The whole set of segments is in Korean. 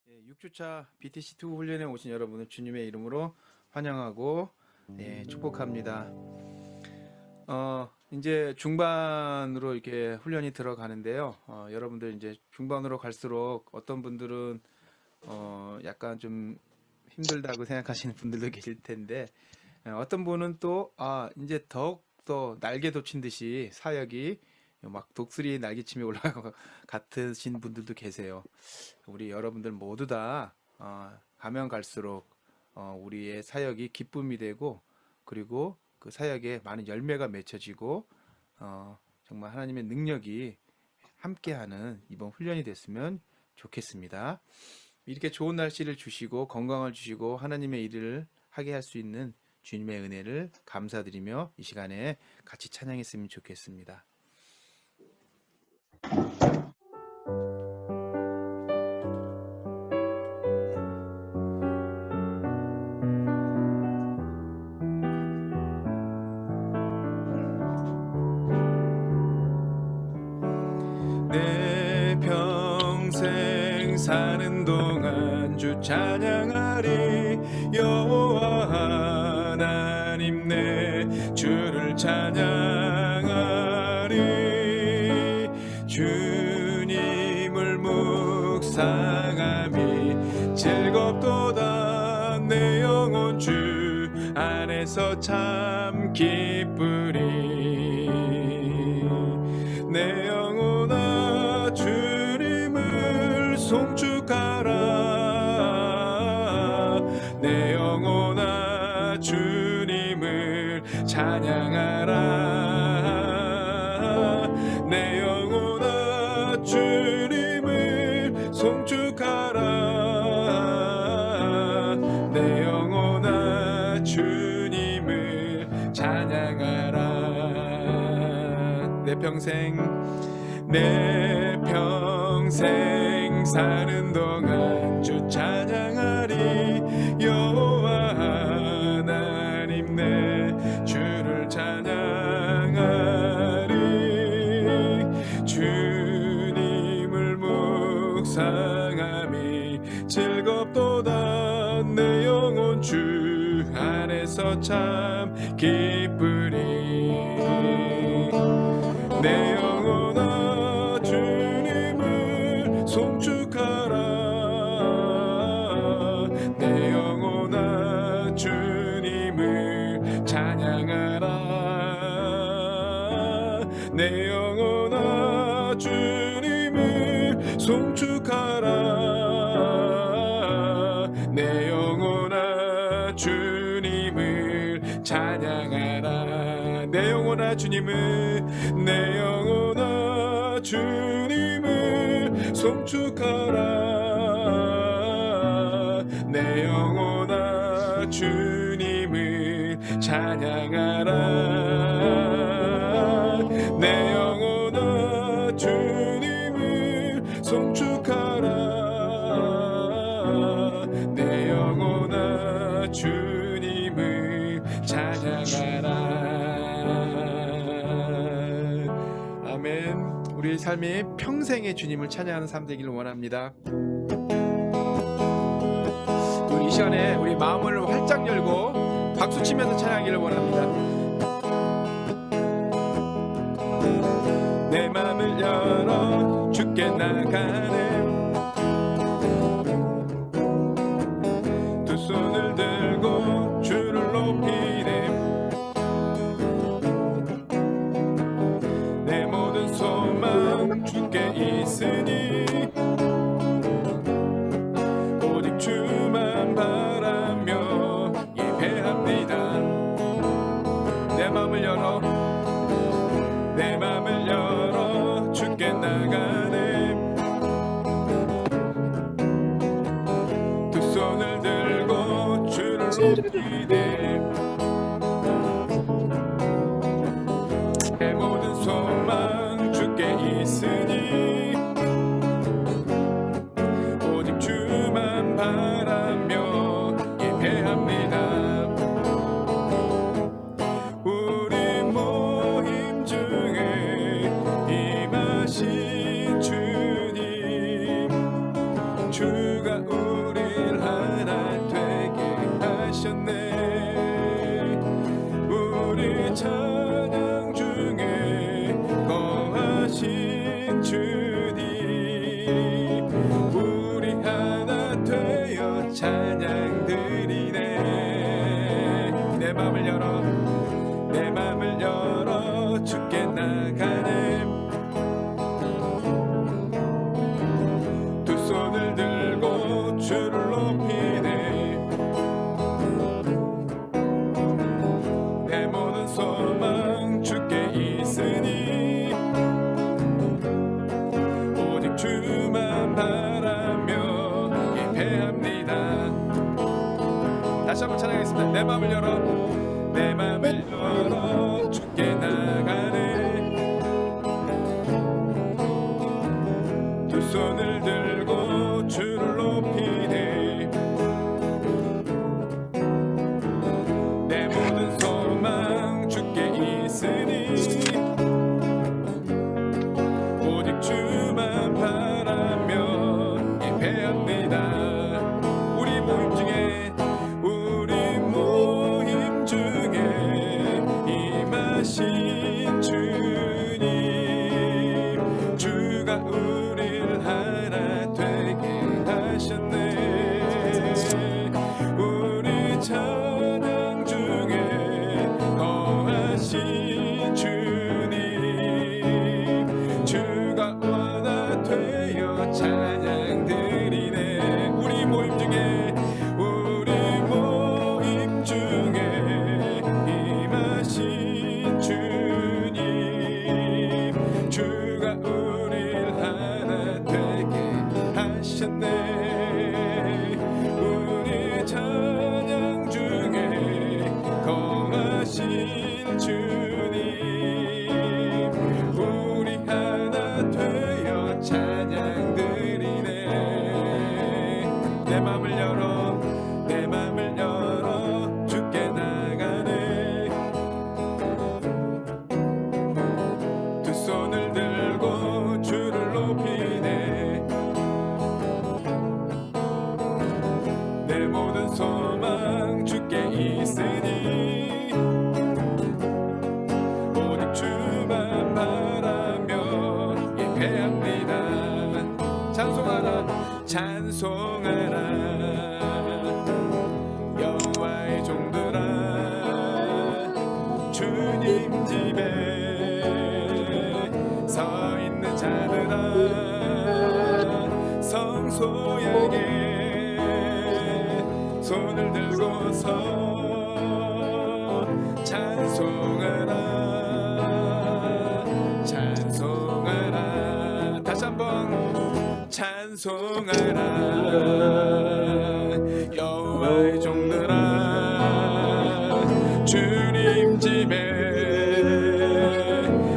6주차 BTC2 훈련에 오신 여러분을 주님의 이름으로 환영하고 축복합니다. 이제 중반으로 이렇게 훈련이 들어가는데요. 여러분들 이제 중반으로 갈수록 어떤 분들은 약간 좀 힘들다고 생각하시는 분들도 계실 텐데, 어떤 분은 또 이제 더욱더 날개 돋친 듯이 사역이 막 독수리 날개침이 올라가고 같으신 분들도 계세요. 우리 여러분들 모두 다 가면 갈수록 우리의 사역이 기쁨이 되고, 그리고 그 사역에 많은 열매가 맺혀지고 정말 하나님의 능력이 함께하는 이번 훈련이 됐으면 좋겠습니다. 이렇게 좋은 날씨를 주시고 건강을 주시고 하나님의 일을 하게 할 수 있는 주님의 은혜를 감사드리며 이 시간에 같이 찬양했으면 좋겠습니다. 내 평생 사는 동안 주 찬양하리. 여호와 하나님 내 주를 찬양하리. 주님을 묵상함이 즐겁도다. 내 영혼 주 안에서 참 기쁘리. 내 영혼아 주님을 송축하라. 내 영혼아 주님을 찬양하라. 내 영혼아 주님을 송축하라. 내 영혼아 주님을 찬양하라. 내 평생 사는 동안 주 찬양하리. 여호와 하나님 내 주를 찬양하리. 주님을 묵상함이 즐겁도다. 내 영혼 주 안에서 참 기쁘리. 내 영혼아 주님을 송축하라. 내 영혼아 주님을 찬양하라. 내 영혼아 주님을 송축하라. 내 영혼아 주님을 찬양하라. 내 영혼아 주님을, 내 영혼아 주님을 송축하라. 내 영혼아 주님을 찬양하라. 내 영혼아 주님을 송축하라. 내 영혼아 주님을 찬양하라. 아멘. 우리의 삶이 평생의 주님을 찬양하는 삶 되기를 원합니다. 우리 이 시간에 우리 마음을 활짝 열고 박수치면서 찬양하기를 원합니다. 내 마음을 열어 주께 나가네. 두 손을 들고 주를 높이네. 내 모든 소망 주께 있으니 오직 주만 바라며 예배합니다. 내 마음을 열어, 내 마음을 열어 주께 나가네. 두 손을 들고 주를 높이네. 내 모든 소망 주께 있으니 오직 주만 바라며 예배합니다. 우리 모임 중에 임하신 주님, 주가 찬양 중에 거하신 주님, 우리 하나 되어 찬양 드리네. 내 맘을 열어, 내 맘을 열어 주께 나가네. 두 손을 들고 주를 높이네. 내 모든 소망 주께 있으니 오직 주만 바라며 예배합니다. 다시 한번 찬양하겠습니다. 내 맘을 열어, 내 맘을 열어 주께 나가네. 두 손을 들고 주를 높이네. 내 모든 소망 주께 있으니 오직 주만 바라며 예배합니다. 우리 모임 중에 임하신 주님, 주가 우릴 하나 되게 하셨네. 우리 찬양 중에 거하신 주님, 주가 하나 되어 찬양 드리네. 우리 모임 중에 임하신 주님, 주가 우릴 하나 되게 하셨네. 우리 찬양 중에 거하신 주님, 우리 하나 되어 찬양 드리네. 내 맘을 열어, 내 맘을 열어 주께 나가네. 두 손을 들고 주를 높이네. 내 모든 소망 주께 있으니 오직 주만 바라며 예배합니다. 찬송하라, 찬송하라 여호와의 종들아, 주님 집에 서 있는 자들아, 성소에게 손을 들고서 찬송하라, 찬송하라. 다시 한번 찬송하라 여호와의 종들아, 주님 집에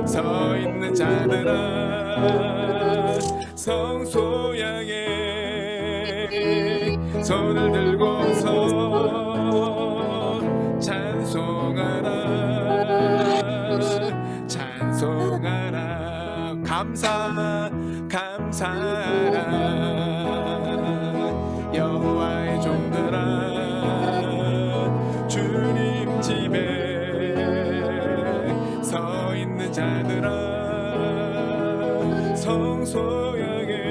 서 있는 자들아, 성소 향해 손을 들고서 찬송하라, 찬송하라. 감사하라 여호와의 종들아, 주님 집에 서 있는 자들아, 성소 향해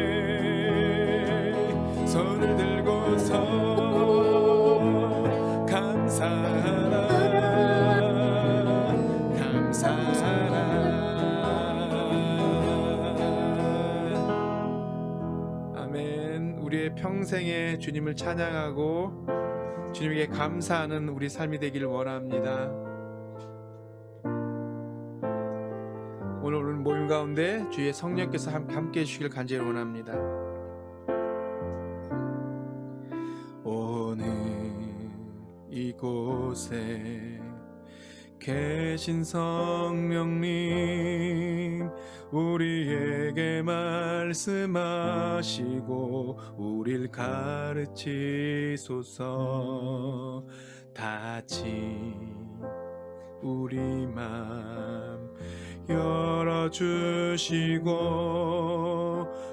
손을 들고서 감사하라, 감사하라. 아멘. 우리의 평생에 주님을 찬양하고 주님에게 감사하는 우리 삶이 되기를 원합니다. 오늘 모임 가운데 주의 성령께서 함께 해주시길 간절히 원합니다. 오늘 이곳에 계신 성령님, 우리에게 말씀하시고 우릴 가르치소서. 닫힌 우리 맘 열어주시고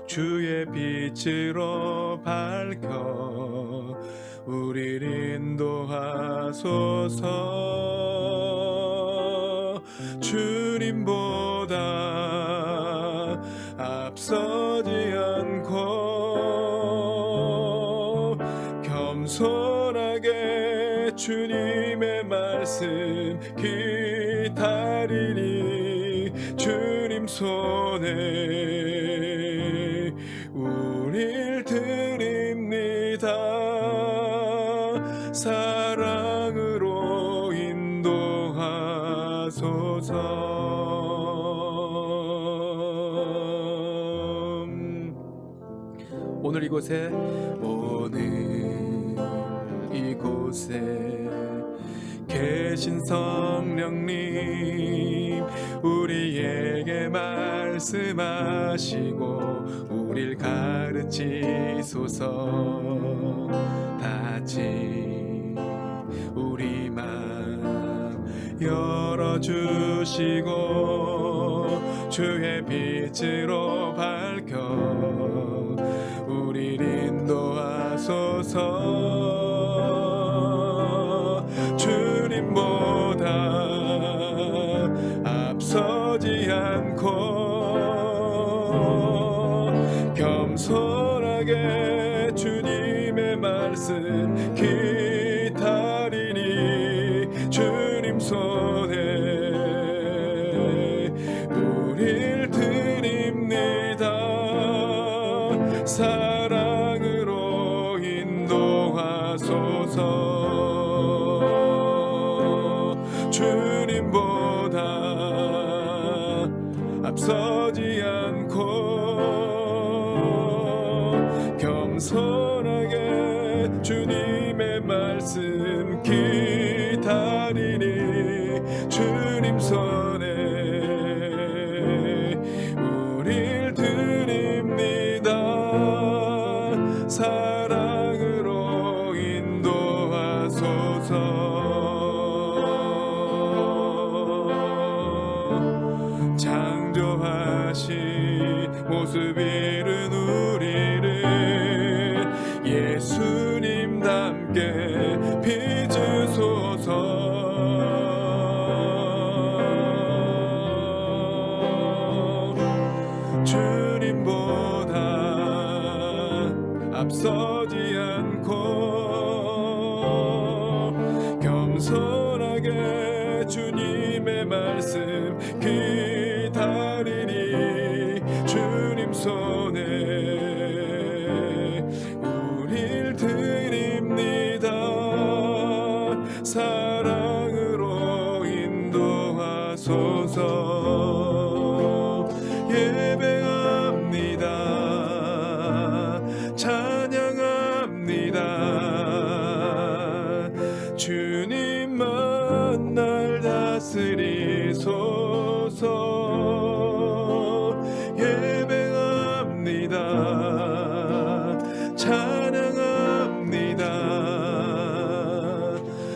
주의 빛으로 밝혀 우릴 인도하소서. 주님보다 앞서지 않고 겸손하게 주님의 말씀 기다리니 주님 손에 우릴 드립니다. 사랑으로 인도하소서. 오늘 이곳에 계신 성령님, 우리에게 말씀하시고 우릴 가르치소서. 다시 우리 맘 열어주시고 주의 빛으로 밝혀 우릴 인도하소서. 주님보다 앞서지 않고 겸손하게 주님의 말씀 기다리니 주님 손에 우릴 드립니다. 사랑으로 인도하소서. 주님보다 앞서지 않고 겸손하게 주님의 말씀 기다리니 주님 손에 우릴 드립니다. 사랑으로 인도하소서. 창조하신 모습 잃은 우리를 예수님답게 빚으소서. 주님보다 앞서지 않고 겸손하게 주님의 말씀 기다리니 주님 손에 우릴 드립니다. 사랑으로 인도하소서. 예배합니다. 찬양합니다. 주님만 날 다스리소서. 예배합니다. 찬양합니다.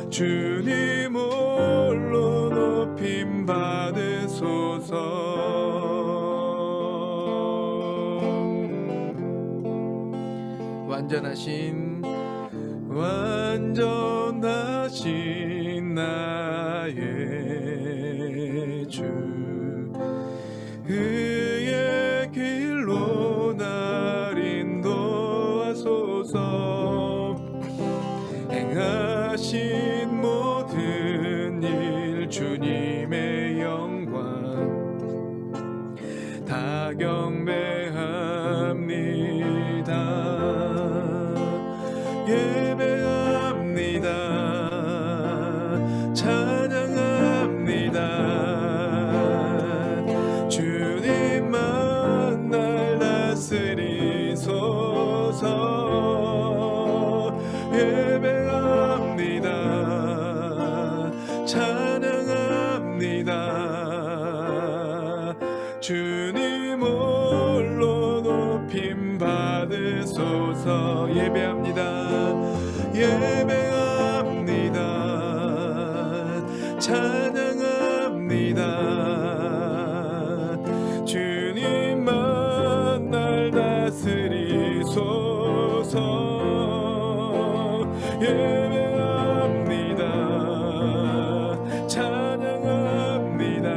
주님 홀로 높임 받으소서. 완전하신 나의 주, 그의 길로 날 인도하소서. 행하신 모든 일 주님의 영광 다 경배합니다. 예배합니다. 찬양합니다. 주님만 날 다스리소서. 예배합니다. 찬양합니다. 주님 홀로 높임 받으소서. 예배합니다. 예배합니다. 찬양합니다. 주님만 날 다스리소서. 예배합니다. 찬양합니다.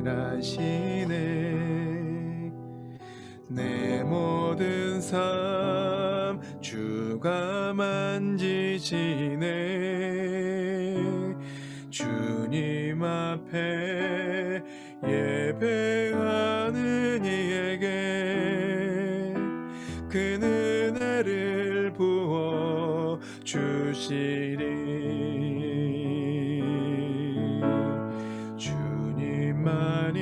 나를 아시네. 내 모든 삶 주가 만지시네. 주님 앞에 예배하는 이에게 그 은혜를 부어 주시리. 주님만이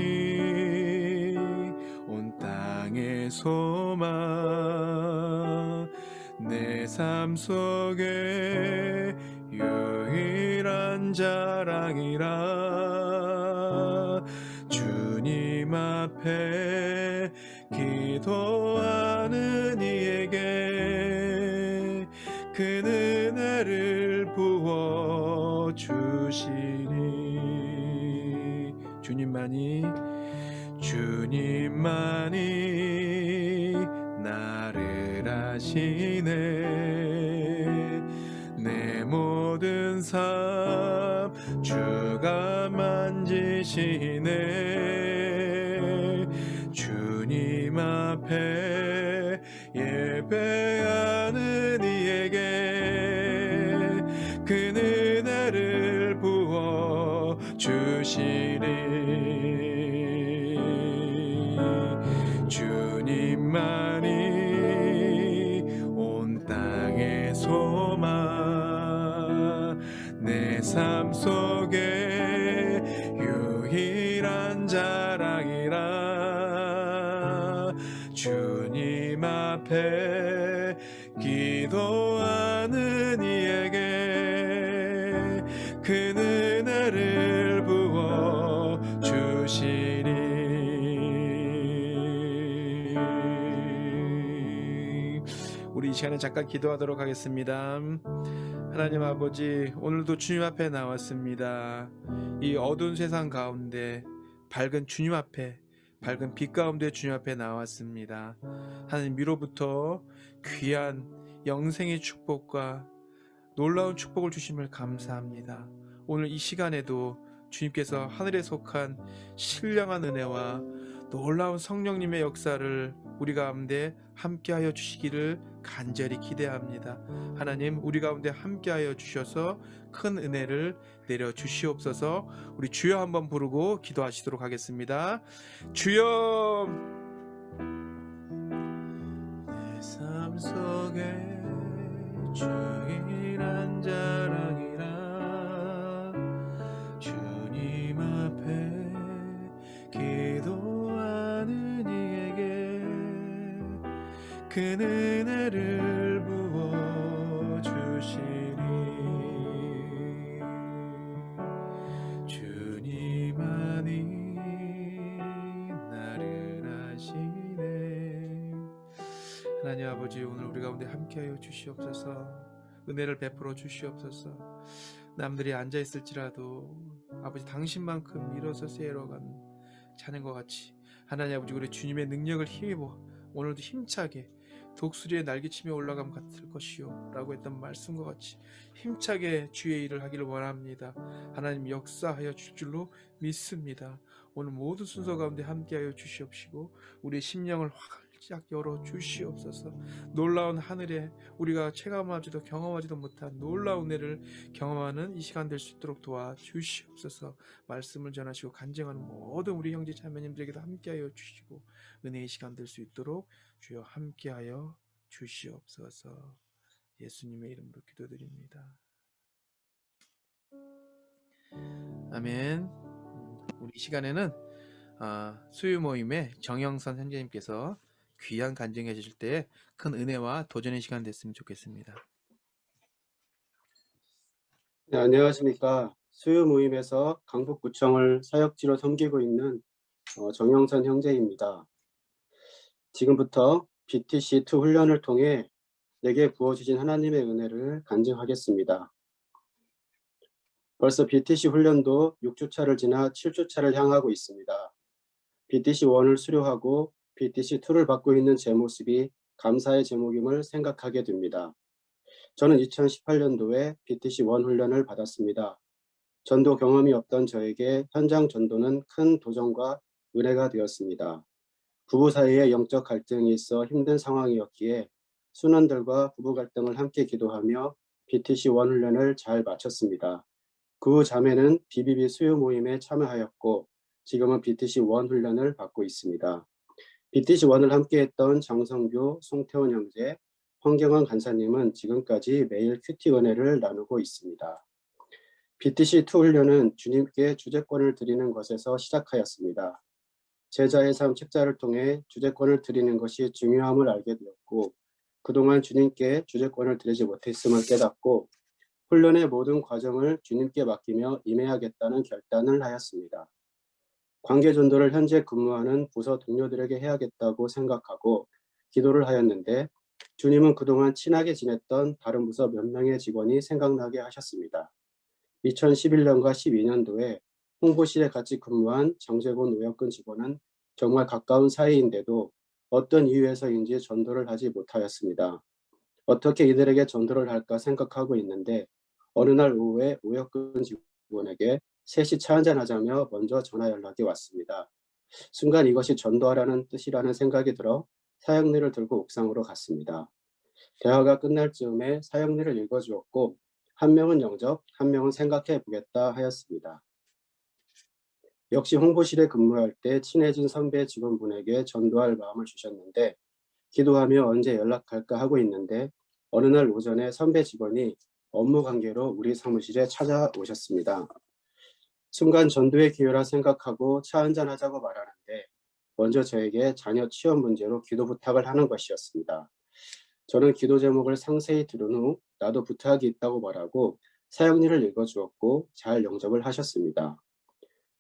온 땅의 소망, 내 삶 속에 유일한 자랑이라. 주님 앞에 기도하는 이에게 그 은혜를 부어 주시니. 주님만이 나를 아시네. 내 모든 삶 주가 만지시네. 주님 앞에 예배하는 이에게 그 은혜를 부어 주시리. 주님만이 온 땅의 소망, 내 삶 속에 유일한 자랑이라. 주님 앞에 기도하는 이에게 그 은혜를 부어 주시리. 우리 이 시간에 잠깐 기도하도록 하겠습니다. 하나님 아버지, 오늘도 주님 앞에 나왔습니다. 이 어두운 세상 가운데 밝은 주님 앞에, 밝은 빛 가운데 주님 앞에 나왔습니다. 하나님 위로부터 귀한 영생의 축복과 놀라운 축복을 주심을 감사합니다. 오늘 이 시간에도 주님께서 하늘에 속한 신령한 은혜와 놀라운 성령님의 역사를 우리 가운데 함께하여 주시기를 간절히 기대합니다. 하나님, 우리 가운데 함께하여 주셔서 큰 은혜를 내려 주시옵소서. 우리 주여 한번 부르고 기도하시도록 하겠습니다. 주여, 내 삶 속에 주일한 자랑이라. 주님 앞에 기도하는 이에게 그 은혜를 부어 주시니. 주님만이 나를 아시네. 하나님 아버지, 오늘 우리 가운데 함께하여 주시옵소서. 은혜를 베풀어 주시옵소서. 남들이 앉아있을지라도 아버지, 당신만큼 일어서서 애러간 자는것 같이 하나님 아버지, 우리 주님의 능력을 힘입어 오늘도 힘차게 독수리의 날개치며 올라감 같을 것이요 라고 했던 말씀과 같이 힘차게 주의 일을 하기를 원합니다. 하나님 역사하여 줄 줄로 믿습니다. 오늘 모든 순서 가운데 함께하여 주시옵시고 우리의 심령을 활짝 열어 주시옵소서. 놀라운 하늘에 우리가 체감하지도 경험하지도 못한 놀라운 은혜를 경험하는 이 시간 될 수 있도록 도와주시옵소서. 말씀을 전하시고 간증하는 모든 우리 형제 자매님들에게도 함께하여 주시고 은혜의 시간 될 수 있도록 주여 함께하여 주시옵소서. 예수님의 이름으로 기도드립니다. 아멘. 우리 시간에는 수요 모임에 정영선 선생님께서 귀한 간증해 주실 때 큰 은혜와 도전의 시간 됐으면 좋겠습니다. 네, 안녕하십니까. 수요 모임에서 강북구청을 사역지로 섬기고 있는 정영선 형제입니다. 지금부터 BTC2 훈련을 통해 내게 부어주신 하나님의 은혜를 간증하겠습니다. 벌써 BTC 훈련도 6주차를 지나 7주차를 향하고 있습니다. BTC1을 수료하고 BTC2를 받고 있는 제 모습이 감사의 제목임을 생각하게 됩니다. 저는 2018년도에 BTC1 훈련을 받았습니다. 전도 경험이 없던 저에게 현장 전도는 큰 도전과 은혜가 되었습니다. 부부 사이에 영적 갈등이 있어 힘든 상황이었기에 순원들과 부부 갈등을 함께 기도하며 BTC 원 훈련을 잘 마쳤습니다. 그 후 자매는 BBB 수요 모임에 참여하였고 지금은 BTC 원 훈련을 받고 있습니다. BTC 원을 함께했던 장성규, 송태원 형제, 황경환 간사님은 지금까지 매일 큐티 은혜를 나누고 있습니다. BTC2 훈련은 주님께 주제권을 드리는 것에서 시작하였습니다. 제자의 삶 책자를 통해 주제권을 드리는 것이 중요함을 알게 되었고 그동안 주님께 주제권을 드리지 못했음을 깨닫고 훈련의 모든 과정을 주님께 맡기며 임해야겠다는 결단을 하였습니다. 관계전도를 현재 근무하는 부서 동료들에게 해야겠다고 생각하고 기도를 하였는데 주님은 그동안 친하게 지냈던 다른 부서 몇 명의 직원이 생각나게 하셨습니다. 2011년과 12년도에 홍보실에 같이 근무한 정재곤 오혁근 직원은 정말 가까운 사이인데도 어떤 이유에서인지 전도를 하지 못하였습니다. 어떻게 이들에게 전도를 할까 생각하고 있는데 어느 날 오후에 오혁근 직원에게 셋이 차 한잔하자며 먼저 전화 연락이 왔습니다. 순간 이것이 전도하라는 뜻이라는 생각이 들어 사형리를 들고 옥상으로 갔습니다. 대화가 끝날 즈음에 사형리를 읽어주었고 한 명은 영접, 한 명은 생각해 보겠다 하였습니다. 역시 홍보실에 근무할 때 친해진 선배 직원분에게 전도할 마음을 주셨는데 기도하며 언제 연락할까 하고 있는데 어느 날 오전에 선배 직원이 업무 관계로 우리 사무실에 찾아오셨습니다. 순간 전도의 기회라 생각하고 차 한잔 하자고 말하는데 먼저 저에게 자녀 취업 문제로 기도 부탁을 하는 것이었습니다. 저는 기도 제목을 상세히 들은 후 나도 부탁이 있다고 말하고 사형리를 읽어주었고 잘 영접을 하셨습니다.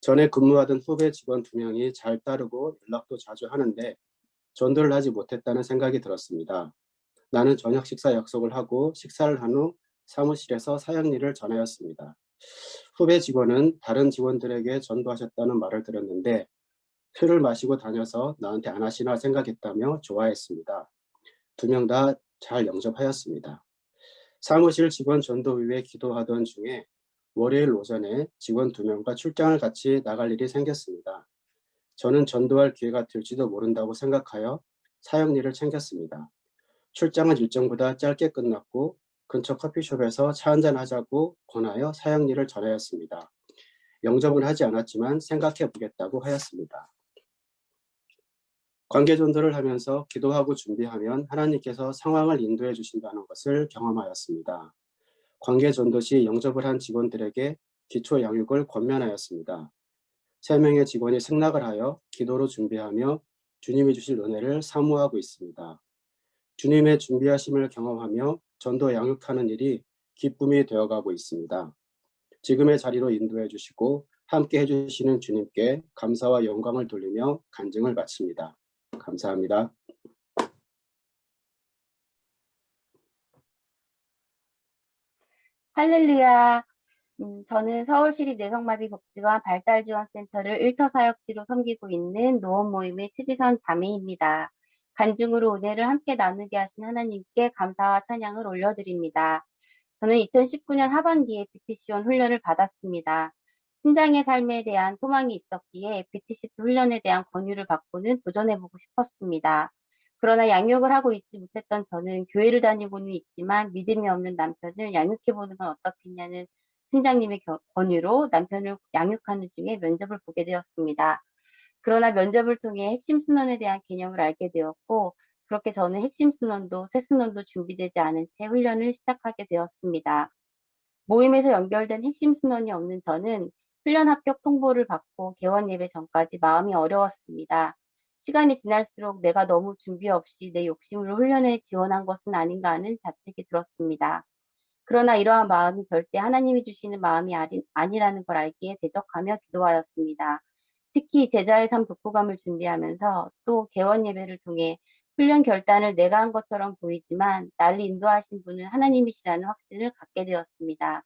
전에 근무하던 후배 직원 2명이 잘 따르고 연락도 자주 하는데 전도를 하지 못했다는 생각이 들었습니다. 나는 저녁 식사 약속을 하고 식사를 한 후 사무실에서 사형리를 전하였습니다. 후배 직원은 다른 직원들에게 전도하셨다는 말을 들었는데 술을 마시고 다녀서 나한테 안 하시나 생각했다며 좋아했습니다. 2명 다 잘 영접하였습니다. 사무실 직원 전도 위에 기도하던 중에 월요일 오전에 직원 2명과 출장을 같이 나갈 일이 생겼습니다. 저는 전도할 기회가 될지도 모른다고 생각하여 사형리를 챙겼습니다. 출장은 일정보다 짧게 끝났고 근처 커피숍에서 차 한잔 하자고 권하여 사형리를 전하였습니다. 영접은 하지 않았지만 생각해 보겠다고 하였습니다. 관계 전도를 하면서 기도하고 준비하면 하나님께서 상황을 인도해 주신다는 것을 경험하였습니다. 관계 전도 시 영접을 한 직원들에게 기초 양육을 권면하였습니다. 3명의 직원이 승낙을 하여 기도로 준비하며 주님이 주실 은혜를 사모하고 있습니다. 주님의 준비하심을 경험하며 전도 양육하는 일이 기쁨이 되어가고 있습니다. 지금의 자리로 인도해 주시고 함께 해주시는 주님께 감사와 영광을 돌리며 간증을 마칩니다. 감사합니다. 할렐루야. 저는 서울시립 뇌성마비복지관 발달지원센터를 일터사역지로 섬기고 있는 노원 모임의 최지선 자매입니다. 간증으로 은혜를 함께 나누게 하신 하나님께 감사와 찬양을 올려드립니다. 저는 2019년 하반기에 BTC원 훈련을 받았습니다. 신장의 삶에 대한 소망이 있었기에 BTC 훈련에 대한 권유를 받고는 도전해보고 싶었습니다. 그러나 양육을 하고 있지 못했던 저는 교회를 다니고는 있지만 믿음이 없는 남편을 양육해보는 건 어떻겠냐는 팀장님의 권유로 남편을 양육하는 중에 면접을 보게 되었습니다. 그러나 면접을 통해 핵심 순원에 대한 개념을 알게 되었고 그렇게 저는 핵심 순원도 새 순원도 준비되지 않은 채 훈련을 시작하게 되었습니다. 모임에서 연결된 핵심 순원이 없는 저는 훈련 합격 통보를 받고 개원 예배 전까지 마음이 어려웠습니다. 시간이 지날수록 내가 너무 준비 없이 내 욕심으로 훈련에 지원한 것은 아닌가 하는 자책이 들었습니다. 그러나 이러한 마음이 절대 하나님이 주시는 마음이 아니라는 걸 알기에 대적하며 기도하였습니다. 특히 제자의 삶 독후감을 준비하면서 또 개원 예배를 통해 훈련 결단을 내가 한 것처럼 보이지만 나를 인도하신 분은 하나님이시라는 확신을 갖게 되었습니다.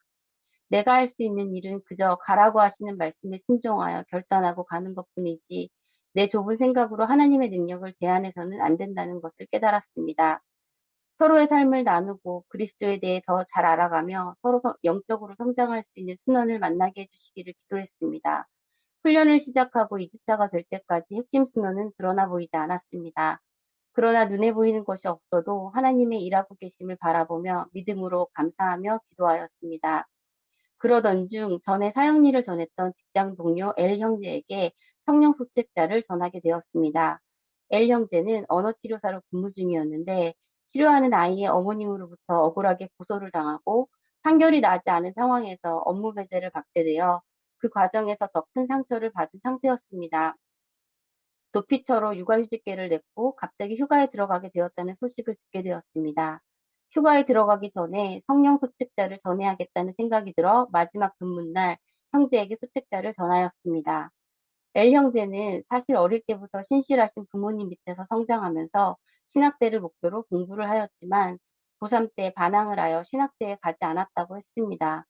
내가 할 수 있는 일은 그저 가라고 하시는 말씀에 순종하여 결단하고 가는 것뿐이지 내 좁은 생각으로 하나님의 능력을 제한해서는 안 된다는 것을 깨달았습니다. 서로의 삶을 나누고 그리스도에 대해 더 잘 알아가며 서로 영적으로 성장할 수 있는 순원을 만나게 해주시기를 기도했습니다. 훈련을 시작하고 2주차가 될 때까지 핵심 순원은 드러나 보이지 않았습니다. 그러나 눈에 보이는 것이 없어도 하나님의 일하고 계심을 바라보며 믿음으로 감사하며 기도하였습니다. 그러던 중 전에 사형리를 전했던 직장 동료 L 형제에게 성령 소책자를 전하게 되었습니다. L 형제는 언어치료사로 근무 중이었는데 치료하는 아이의 어머님으로부터 억울하게 고소를 당하고 판결이 나지 않은 상황에서 업무 배제를 받게 되어 그 과정에서 더 큰 상처를 받은 상태였습니다. 도피처로 육아휴직계를 냈고 갑자기 휴가에 들어가게 되었다는 소식을 듣게 되었습니다. 휴가에 들어가기 전에 성령 소책자를 전해야겠다는 생각이 들어 마지막 근무날 형제에게 소책자를 전하였습니다. L 형제는 사실 어릴 때부터 신실하신 부모님 밑에서 성장하면서 신학대를 목표로 공부를 하였지만 고3 때 반항을 하여 신학대에 가지 않았다고 했습니다.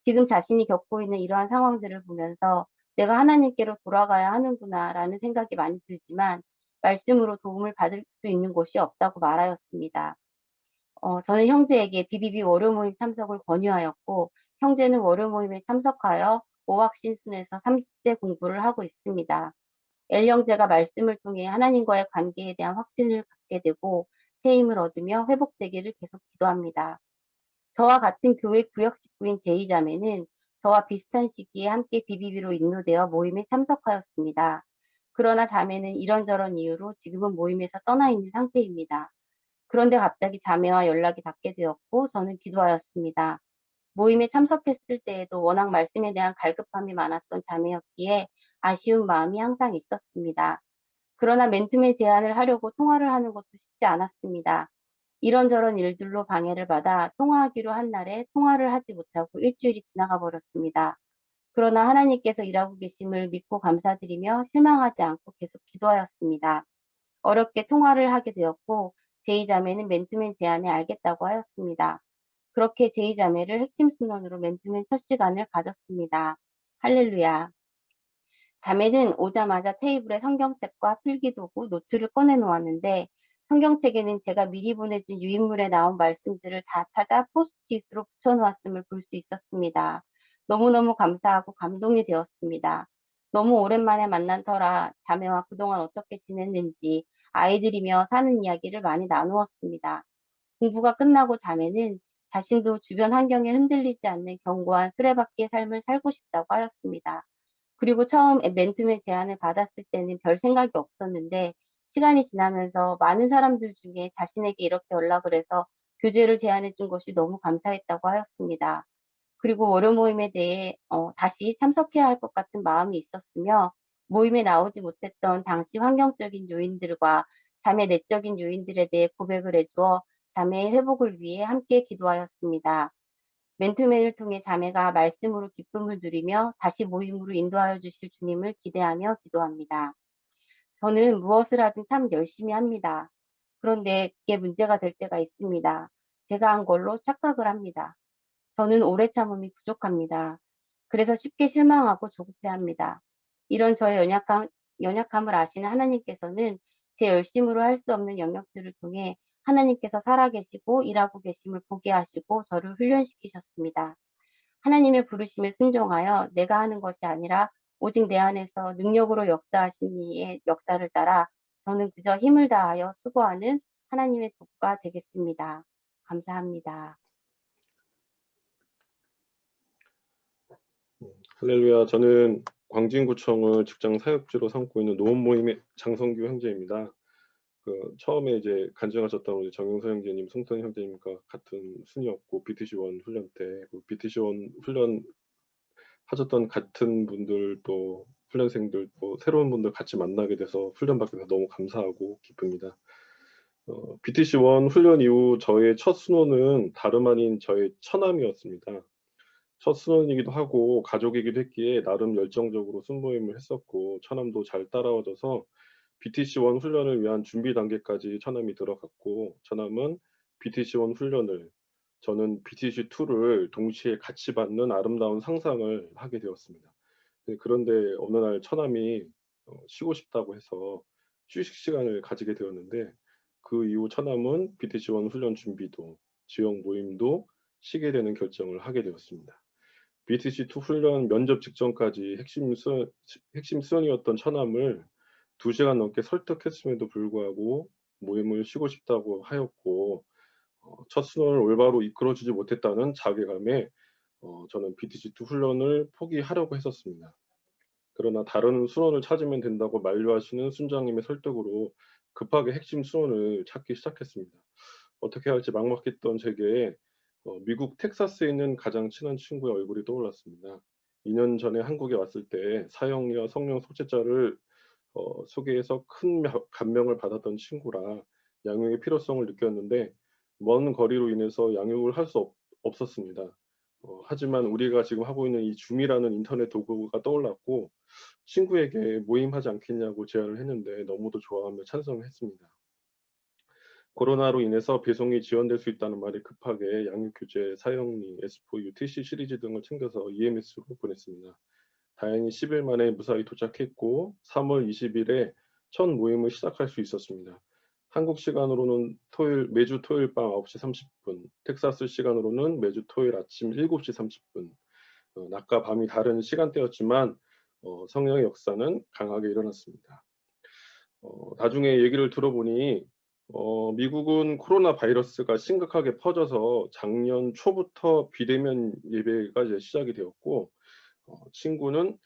지금 자신이 겪고 있는 이러한 상황들을 보면서 내가 하나님께로 돌아가야 하는구나라는 생각이 많이 들지만 말씀으로 도움을 받을 수 있는 곳이 없다고 말하였습니다. 저는 형제에게 BBB 월요 모임 참석을 권유하였고 형제는 월요 모임에 참석하여 오학 신순에서 30대 공부를 하고 있습니다. L 형제가 말씀을 통해 하나님과의 관계에 대한 확신을 갖게 되고 새 힘을 얻으며 회복되기를 계속 기도합니다. 저와 같은 교회 구역 식구인 제이자매는 저와 비슷한 시기에 함께 BBB로 인도되어 모임에 참석하였습니다. 그러나 자매는 이런저런 이유로 지금은 모임에서 떠나 있는 상태입니다. 그런데 갑자기 자매와 연락이 닿게 되었고 저는 기도하였습니다. 모임에 참석했을 때에도 워낙 말씀에 대한 갈급함이 많았던 자매였기에 아쉬운 마음이 항상 있었습니다. 그러나 맨투맨 제안을 하려고 통화를 하는 것도 쉽지 않았습니다. 이런저런 일들로 방해를 받아 통화하기로 한 날에 통화를 하지 못하고 일주일이 지나가 버렸습니다. 그러나 하나님께서 일하고 계심을 믿고 감사드리며 실망하지 않고 계속 기도하였습니다. 어렵게 통화를 하게 되었고 제이자매는 맨투맨 제안에 알겠다고 하였습니다. 그렇게 제이자매를 핵심 순원으로 맨투맨 첫 시간을 가졌습니다. 할렐루야. 자매는 오자마자 테이블에 성경책과 필기도구, 노트를 꺼내 놓았는데 성경책에는 제가 미리 보내준 유인물에 나온 말씀들을 다 찾아 포스트잇으로 붙여놓았음을 볼 수 있었습니다. 너무너무 감사하고 감동이 되었습니다. 너무 오랜만에 만난 터라 자매와 그동안 어떻게 지냈는지 아이들이며 사는 이야기를 많이 나누었습니다. 공부가 끝나고 자매는 자신도 주변 환경에 흔들리지 않는 견고한 수레바퀴의 삶을 살고 싶다고 하였습니다. 그리고 처음 맨투맨 제안을 받았을 때는 별 생각이 없었는데 시간이 지나면서 많은 사람들 중에 자신에게 이렇게 연락을 해서 교제를 제안해 준 것이 너무 감사했다고 하였습니다. 그리고 월요 모임에 대해 다시 참석해야 할 것 같은 마음이 있었으며 모임에 나오지 못했던 당시 환경적인 요인들과 자매 내적인 요인들에 대해 고백을 해주어 자매의 회복을 위해 함께 기도하였습니다. 맨투맨을 통해 자매가 말씀으로 기쁨을 누리며 다시 모임으로 인도하여 주실 주님을 기대하며 기도합니다. 저는 무엇을 하든 참 열심히 합니다. 그런데 그게 문제가 될 때가 있습니다. 제가 한 걸로 착각을 합니다. 저는 오래 참음이 부족합니다. 그래서 쉽게 실망하고 조급해합니다. 이런 저의 연약함을 아시는 하나님께서는 제 열심으로 할 수 없는 영역들을 통해 하나님께서 살아계시고 일하고 계심을 보게 하시고 저를 훈련시키셨습니다. 하나님의 부르심에 순종하여 내가 하는 것이 아니라 오직 내 안에서 능력으로 역사하신 이의 역사를 따라 저는 그저 힘을 다하여 수고하는 하나님의 도구가 되겠습니다. 감사합니다. 할렐루야. 저는 광진구청을 직장 사역지로 삼고 있는 노원 모임의 장성규 형제입니다. 처음에 이제 간증하셨던 우리 정영서 형제님, 송턴 형제님과 같은 순이었고 BTC1 훈련 때 BTC1 훈련 하셨던 같은 분들 또 훈련생들 또 새로운 분들 같이 만나게 돼서 훈련 받게 돼서 너무 감사하고 기쁩니다. BTC1 훈련 이후 저의 첫 순원은 다름 아닌 저의 처남이었습니다. 첫 순원이기도 하고 가족이기도 했기에 나름 열정적으로 순모임을 했었고 처남도 잘 따라와줘서 BTC1 훈련을 위한 준비 단계까지 처남이 들어갔고 처남은 BTC1 훈련을 저는 BTC2를 동시에 같이 받는 아름다운 상상을 하게 되었습니다. 그런데 어느 날 처남이 쉬고 싶다고 해서 휴식 시간을 가지게 되었는데 그 이후 처남은 BTC1 훈련 준비도 지역 모임도 쉬게 되는 결정을 하게 되었습니다. BTC2 훈련 면접 직전까지 핵심 수원이었던 처남을 2시간 넘게 설득했음에도 불구하고 모임을 쉬고 싶다고 하였고 첫 순원을 올바로 이끌어주지 못했다는 자괴감에 저는 BTC2 훈련을 포기하려고 했었습니다. 그러나 다른 수원을 찾으면 된다고 만류하시는 순장님의 설득으로 급하게 핵심 수원을 찾기 시작했습니다. 어떻게 할지 막막했던 제게 미국 텍사스에 있는 가장 친한 친구의 얼굴이 떠올랐습니다. 2년 전에 한국에 왔을 때 사형리와 성령 속죄자를 소개해서 큰 감명을 받았던 친구라 양육의 필요성을 느꼈는데 먼 거리로 인해서 양육을 할 수 없었습니다. 하지만 우리가 지금 하고 있는 이 줌이라는 인터넷 도구가 떠올랐고 친구에게 모임하지 않겠냐고 제안을 했는데 너무도 좋아하며 찬성을 했습니다. 코로나로 인해서 배송이 지연될 수 있다는 말에 급하게 양육교재, 사형리, S4U, TC 시리즈 등을 챙겨서 EMS로 보냈습니다. 다행히 10일 만에 무사히 도착했고 3월 20일에 첫 모임을 시작할 수 있었습니다. 한국 시간으로는 매주 토요일 밤 9시 30분, 텍사스 시간으로는 매주 토요일 아침 7시 30분, 낮과 밤이 다른 시간대였지만 성령의 역사는 강하게 일어났습니다. 나중에 얘기를 들어보니 미국은 코로나 바이러스가 심각하게 퍼져서 작년 초부터 비대면 예배가 이제 시작이 되었고 친구는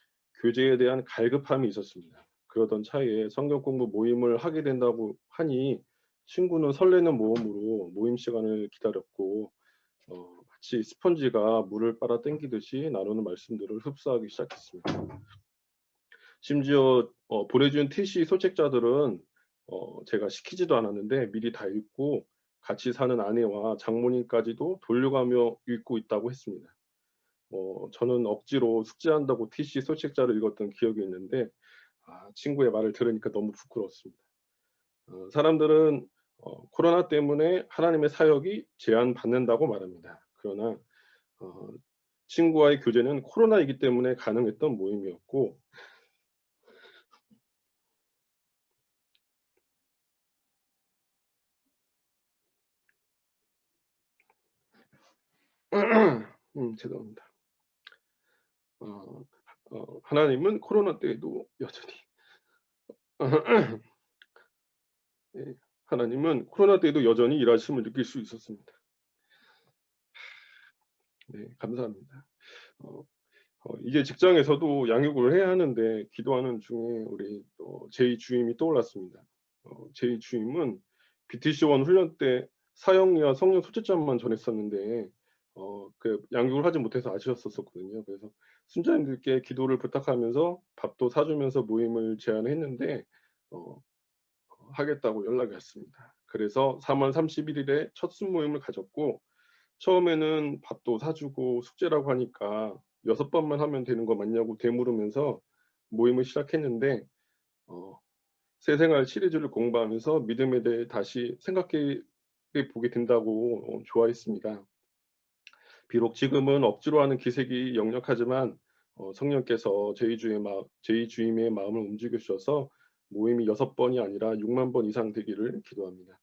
교제에 대한 갈급함이 있었습니다. 그러던 차에 성경 공부 모임을 하게 된다고 하니 친구는 설레는 마음으로 모임 시간을 기다렸고 마치 스펀지가 물을 빨아 당기듯이 나누는 말씀들을 흡수하기 시작했습니다. 심지어 보내준 TC 소책자들은 제가 시키지도 않았는데 미리 다 읽고 같이 사는 아내와 장모님까지도 돌려가며 읽고 있다고 했습니다. 저는 억지로 숙제한다고 TC 소책자를 읽었던 기억이 있는데 친구의 말을 들으니까 너무 부끄러웠습니다. 사람들은 코로나 때문에 하나님의 사역이 제한받는다고 말합니다. 그러나 친구와의 교제는 코로나이기 때문에 가능했던 모임이었고 죄송합니다. 하나님은 코로나 때에도 여전히 네, 하나님은 코로나 때에도 여전히 일하심을 느낄 수 있었습니다. 네, 감사합니다. 이제 직장에서도 양육을 해야 하는데 기도하는 중에 우리 제2 주임이 떠올랐습니다. 제2 주임은 BTC1 훈련 때 사형리와 성령 소책자만 전했었는데 그 양육을 하지 못해서 아쉬웠었거든요. 그래서 순자님들께 기도를 부탁하면서 밥도 사주면서 모임을 제안했는데 하겠다고 연락이 왔습니다. 그래서 3월 31일에 첫 순모임을 가졌고 처음에는 밥도 사주고 숙제라고 하니까 6번만 하면 되는 거 맞냐고 되물으면서 모임을 시작했는데 새생활 시리즈를 공부하면서 믿음에 대해 다시 생각해 보게 된다고 좋아했습니다. 비록 지금은 억지로 하는 기색이 역력하지만 성령께서 제2 주임의 마음을 움직여 주셔서 모임이 6번이 아니라 6만 번 이상 되기를 기도합니다.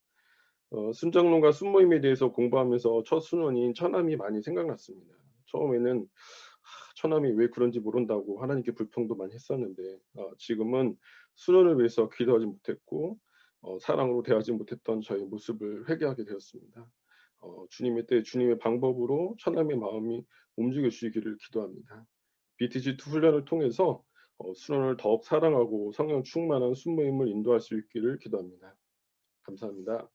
순장론과 순모임에 대해서 공부하면서 첫 순원인 처남이 많이 생각났습니다. 처음에는 처남이 왜 그런지 모른다고 하나님께 불평도 많이 했었는데 지금은 순원을 위해서 기도하지 못했고 사랑으로 대하지 못했던 저의 모습을 회개하게 되었습니다. 주님의 때 주님의 방법으로 처남의 마음이 움직여 주시기를 기도합니다. BTC2 훈련을 통해서 순원을 더욱 사랑하고 성령 충만한 순모임을 인도할 수 있기를 기도합니다. 감사합니다.